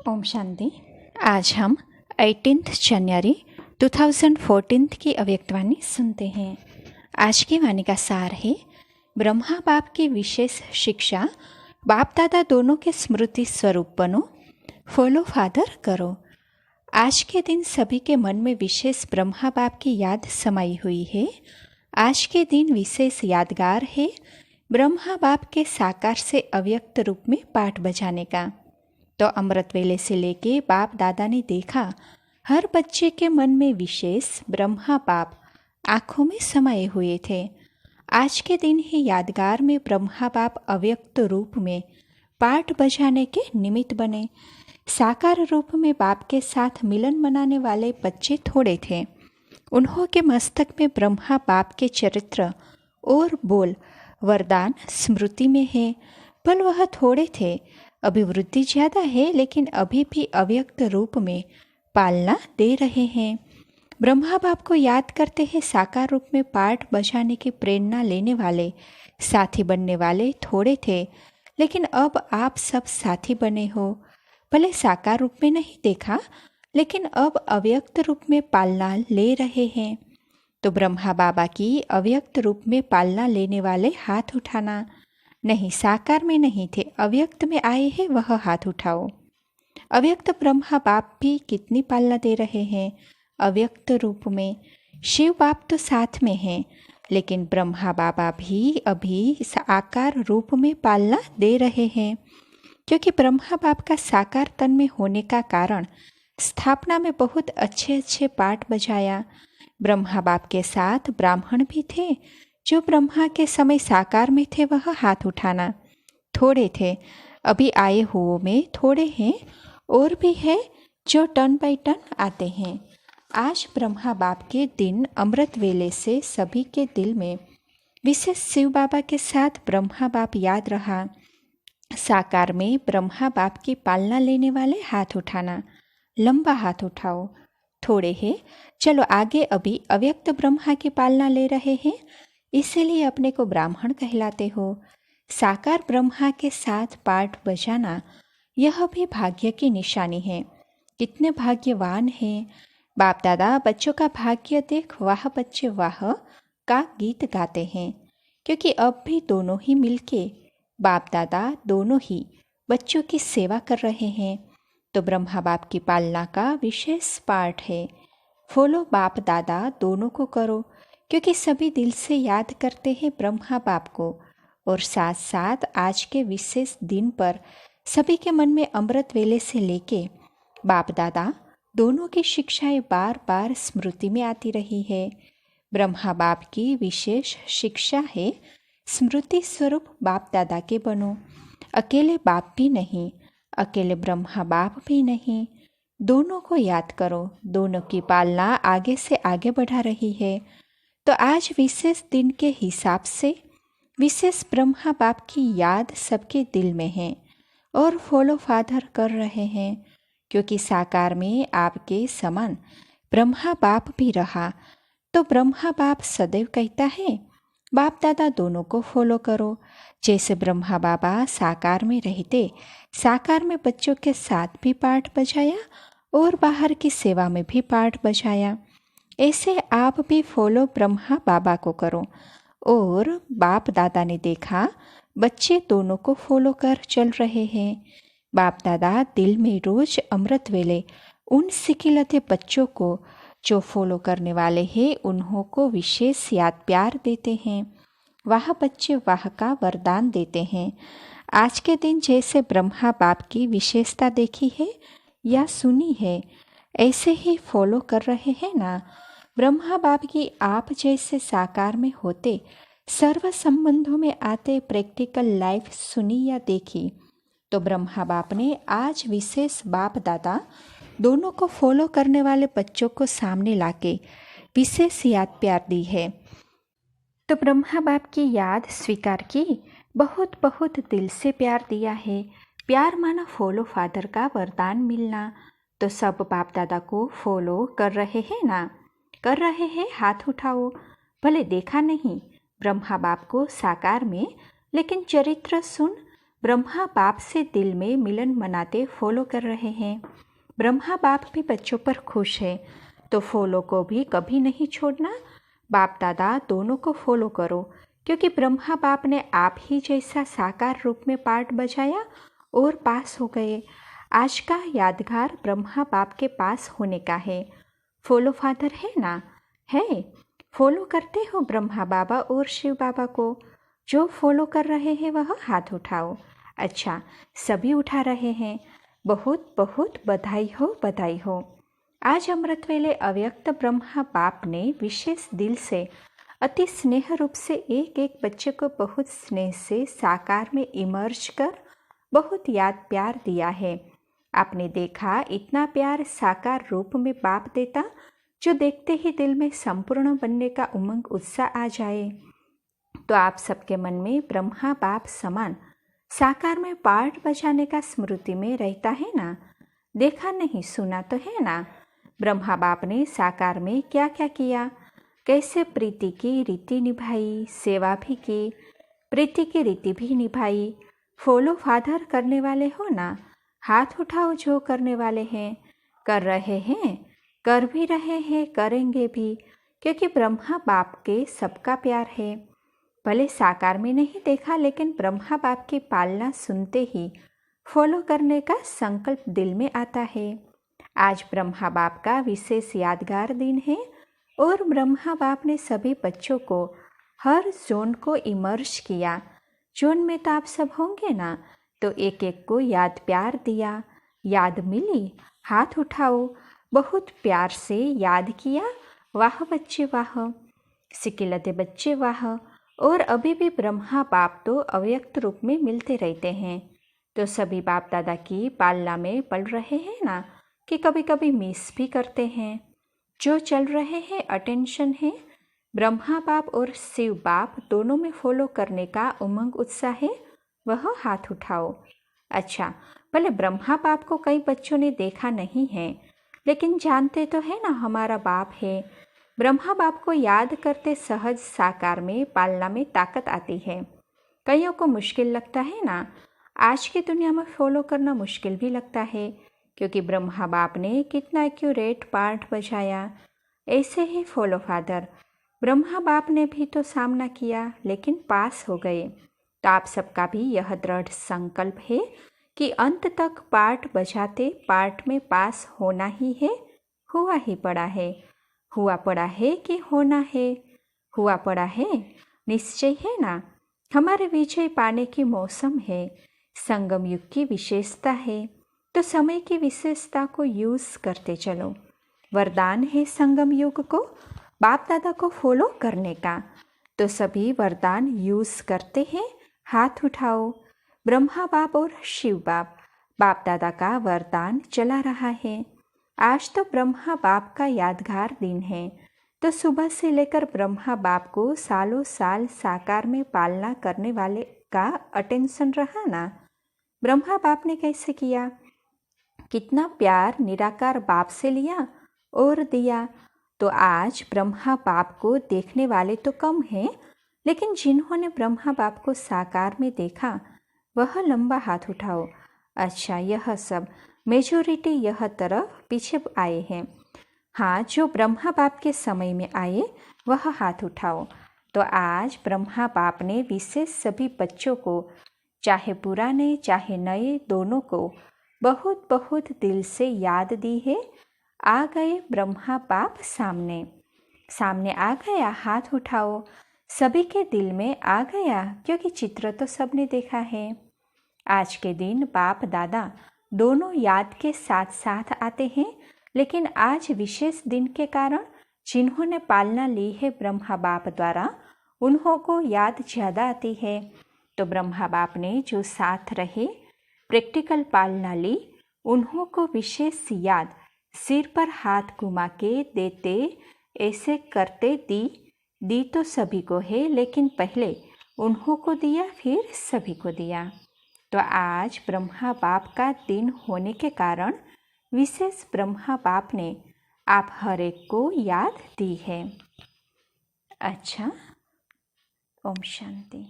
ओम शांति। आज हम 18 जनवरी 2014 की अव्यक्तवाणी सुनते हैं। आज की वाणी का सार है, ब्रह्मा बाप की विशेष शिक्षा, बाप दादा दोनों के स्मृति स्वरूप बनो, फॉलो फादर करो। आज के दिन सभी के मन में विशेष ब्रह्मा बाप की याद समाई हुई है। आज के दिन विशेष यादगार है ब्रह्मा बाप के साकार से अव्यक्त रूप में पाठ बजाने का। तो अमृत वेले से लेके बाप दादा ने देखा हर बच्चे के मन में विशेष ब्रह्मा बाप आँखों में समाये हुए थे। आज के दिन ही यादगार में ब्रह्मा बाप अव्यक्त रूप में पाठ बजाने के निमित्त बने। साकार रूप में बाप के साथ मिलन मनाने वाले बच्चे थोड़े थे। उन्हों के मस्तक में ब्रह्मा बाप के चरित्र और बोल वरदान स्मृति में है। पर वह थोड़े थे, अभिवृद्धि ज़्यादा है, लेकिन अभी भी अव्यक्त रूप में पालना दे रहे हैं। ब्रह्मा बाप को याद करते हैं। साकार रूप में पाठ बजाने की प्रेरणा लेने वाले साथी बनने वाले थोड़े थे, लेकिन अब आप सब साथी बने हो। भले साकार रूप में नहीं देखा, लेकिन अब अव्यक्त रूप में पालना ले रहे हैं। तो ब्रह्मा बाबा की अव्यक्त रूप में पालना लेने वाले हाथ उठाना। नहीं, साकार में नहीं थे, अव्यक्त में आए हैं, वह हाथ उठाओ। अव्यक्त ब्रह्मा बाप भी कितनी पालना दे रहे हैं अव्यक्त रूप में। शिव बाप तो साथ में हैं, लेकिन ब्रह्मा बाबा भी अभी साकार रूप में पालना दे रहे हैं। क्योंकि ब्रह्मा बाप का साकार तन में होने का कारण स्थापना में बहुत अच्छे अच्छे पाठ बजाया। ब्रह्मा बाप के साथ ब्राह्मण भी थे। जो ब्रह्मा के समय साकार में थे वह हाथ उठाना। थोड़े थे, अभी आए हुओं में थोड़े हैं, और भी है जो टर्न बाय टर्न आते हैं। आज ब्रह्मा बाप के दिन अमृत वेले से सभी के दिल में विशेष शिव बाबा के साथ ब्रह्मा बाप याद रहा। साकार में ब्रह्मा बाप की पालना लेने वाले हाथ उठाना। लंबा हाथ उठाओ। थोड़े हैं, चलो आगे अभी अव्यक्त ब्रह्मा की पालना ले रहे हैं, इसीलिए अपने को ब्राह्मण कहलाते हो। साकार ब्रह्मा के साथ पाठ बजाना यह भी भाग्य की निशानी है। कितने भाग्यवान हैं। बाप दादा बच्चों का भाग्य देख वाह बच्चे वाह का गीत गाते हैं। क्योंकि अब भी दोनों ही मिलके बाप दादा दोनों ही बच्चों की सेवा कर रहे हैं। तो ब्रह्मा बाप की पालना का विशेष पाठ है। फॉलो बाप दादा दोनों को करो, क्योंकि सभी दिल से याद करते हैं ब्रह्मा बाप को। और साथ साथ आज के विशेष दिन पर सभी के मन में अमृत वेले से लेके बाप दादा दोनों की शिक्षाएं बार बार स्मृति में आती रही है। ब्रह्मा बाप की विशेष शिक्षा है, स्मृति स्वरूप बाप दादा के बनो। अकेले बाप भी नहीं, अकेले ब्रह्मा बाप भी नहीं, दोनों को याद करो। दोनों की पालना आगे से आगे बढ़ा रही है। तो आज विशेष दिन के हिसाब से विशेष ब्रह्मा बाप की याद सबके दिल में है और फॉलो फादर कर रहे हैं। क्योंकि साकार में आपके समान ब्रह्मा बाप भी रहा, तो ब्रह्मा बाप सदैव कहता है बाप दादा दोनों को फॉलो करो। जैसे ब्रह्मा बाबा साकार में रहते, साकार में बच्चों के साथ भी पाठ बजाया और बाहर की सेवा में भी पाठ बजाया, ऐसे आप भी फॉलो ब्रह्मा बाबा को करो। और बाप दादा ने देखा बच्चे दोनों को फॉलो कर चल रहे हैं। बाप दादा दिल में रोज अमृत वेले उन सिकिलते बच्चों को जो फॉलो करने वाले हैं उन्हों को विशेष याद प्यार देते हैं। वाह बच्चे वाह का वरदान देते हैं। आज के दिन जैसे ब्रह्मा बाप की विशेषता देखी है या सुनी है, ऐसे ही फॉलो कर रहे हैं ना। ब्रह्मा बाप की आप जैसे साकार में होते, सर्व संबंधों में आते प्रैक्टिकल लाइफ सुनी या देखी, तो ब्रह्मा बाप ने आज विशेष बाप दादा दोनों को फॉलो करने वाले बच्चों को सामने लाके विशेष याद प्यार दी है। तो ब्रह्मा बाप की याद स्वीकार की, बहुत बहुत दिल से प्यार दिया है। प्यार माना फॉलो फादर का वरदान मिलना। तो सब बाप दादा को फॉलो कर रहे हैं ना। कर रहे हैं, हाथ उठाओ। भले देखा नहीं ब्रह्मा बाप को साकार में, लेकिन चरित्र सुन ब्रह्मा बाप से दिल में मिलन मनाते फॉलो कर रहे हैं। ब्रह्मा बाप भी बच्चों पर खुश है, तो फॉलो को भी कभी नहीं छोड़ना। बाप दादा दोनों को फॉलो करो, क्योंकि ब्रह्मा बाप ने आप ही जैसा साकार रूप में पार्ट बजाया और पास हो गए। आज का यादगार ब्रह्मा बाप के पास होने का है। फॉलो फादर है ना? है। फॉलो करते हो ब्रह्मा बाबा और शिव बाबा को? जो फॉलो कर रहे हैं वह हाथ उठाओ। अच्छा, सभी उठा रहे हैं। बहुत बहुत बधाई हो, बधाई हो। आज अमृत वेले अव्यक्त ब्रह्मा बाप ने विशेष दिल से अति स्नेह रूप से एक एक बच्चे को बहुत स्नेह से साकार में इमर्ज कर बहुत याद प्यार दिया है। आपने देखा, इतना प्यार साकार रूप में बाप देता जो देखते ही दिल में संपूर्ण बनने का उमंग उत्साह आ जाए। तो आप सबके मन में ब्रह्मा बाप समान साकार में पार्ट बजाने का स्मृति में रहता है ना? देखा नहीं, सुना तो है ना? ब्रह्मा बाप ने साकार में क्या क्या किया, कैसे प्रीति की रीति निभाई, सेवा भी की, प्रीति की रीति भी निभाई। फॉलो फादर करने वाले हो ना? हाथ उठाओ जो करने वाले हैं। कर रहे हैं, कर भी रहे हैं, करेंगे भी, क्योंकि ब्रह्मा बाप के सबका प्यार है। भले साकार में नहीं देखा, लेकिन ब्रह्मा बाप की पालना सुनते ही फॉलो करने का संकल्प दिल में आता है। आज ब्रह्मा बाप का विशेष यादगार दिन है और ब्रह्मा बाप ने सभी बच्चों को हर जोन को इमर्ज किया। जोन में तो आप सब होंगे ना, तो एक एक को याद प्यार दिया। याद मिली, हाथ उठाओ। बहुत प्यार से याद किया। वाह बच्चे वाह, सिकिलते बच्चे वाह। और अभी भी ब्रह्मा बाप तो अव्यक्त रूप में मिलते रहते हैं, तो सभी बाप दादा की पालना में पल रहे हैं ना, कि कभी कभी मिस भी करते हैं। जो चल रहे हैं, अटेंशन है। ब्रह्मा बाप और शिव बाप दोनों में फॉलो करने का उमंग उत्साह है, वह हाथ उठाओ। अच्छा, भले ब्रह्मा बाप को कई बच्चों ने देखा नहीं है, लेकिन जानते तो है ना हमारा बाप है। ब्रह्मा बाप को याद करते सहज साकार में पालना में ताकत आती है। कईयों को मुश्किल लगता है ना, आज की दुनिया में फॉलो करना मुश्किल भी लगता है, क्योंकि ब्रह्मा बाप ने कितना एक्यूरेट पार्ट बजाया। ऐसे ही फॉलो फादर ब्रह्मा बाप ने भी तो सामना किया, लेकिन पास हो गए। तो आप सबका भी यह दृढ़ संकल्प है कि अंत तक पार्ट बजाते पार्ट में पास होना ही है। हुआ ही पड़ा है, हुआ पड़ा है कि होना है, हुआ पड़ा है, निश्चय है ना। हमारे विजय पाने की मौसम है, संगम युग की विशेषता है, तो समय की विशेषता को यूज करते चलो। वरदान है संगम युग को बाप दादा को फॉलो करने का, तो सभी वरदान यूज करते हैं। हाथ उठाओ। ब्रह्मा बाप और शिव बाप, बाप दादा का वरदान चला रहा है। आज तो ब्रह्मा बाप का यादगार दिन है, तो सुबह से लेकर ब्रह्मा बाप को सालों साल साकार में पालना करने वाले का अटेंशन रहा ना। ब्रह्मा बाप ने कैसे किया, कितना प्यार निराकार बाप से लिया और दिया। तो आज ब्रह्मा बाप को देखने वाले तो कम हैं, लेकिन जिन्होंने ब्रह्मा बाप को साकार में देखा वह लंबा हाथ उठाओ। अच्छा, यह सब मेजोरिटी यह तरफ पीछे आए हैं। हाँ, जो ब्रह्मा बाप के समय में आए वह हाथ उठाओ। तो आज ब्रह्मा बाप ने विशेष सभी बच्चों को, चाहे पुराने चाहे नए, दोनों को बहुत बहुत दिल से याद दी है। आ गए ब्रह्मा बाप सामने, सामने आ गया, हाथ उठाओ। सभी के दिल में आ गया, क्योंकि चित्र तो सबने देखा है। आज के दिन बाप दादा दोनों याद के साथ साथ आते हैं, लेकिन आज विशेष दिन के कारण जिन्होंने पालना ली है ब्रह्मा बाप द्वारा, उन्हों को याद ज़्यादा आती है। तो ब्रह्मा बाप ने जो साथ रहे, प्रैक्टिकल पालना ली, उन्हों को विशेष याद सिर पर हाथ घुमा के देते, ऐसे करते दी तो सभी को है, लेकिन पहले उन्हों को दिया, फिर सभी को दिया। तो आज ब्रह्मा बाप का दिन होने के कारण विशेष ब्रह्मा बाप ने आप हर एक को याद दी है। अच्छा, ओम शांति।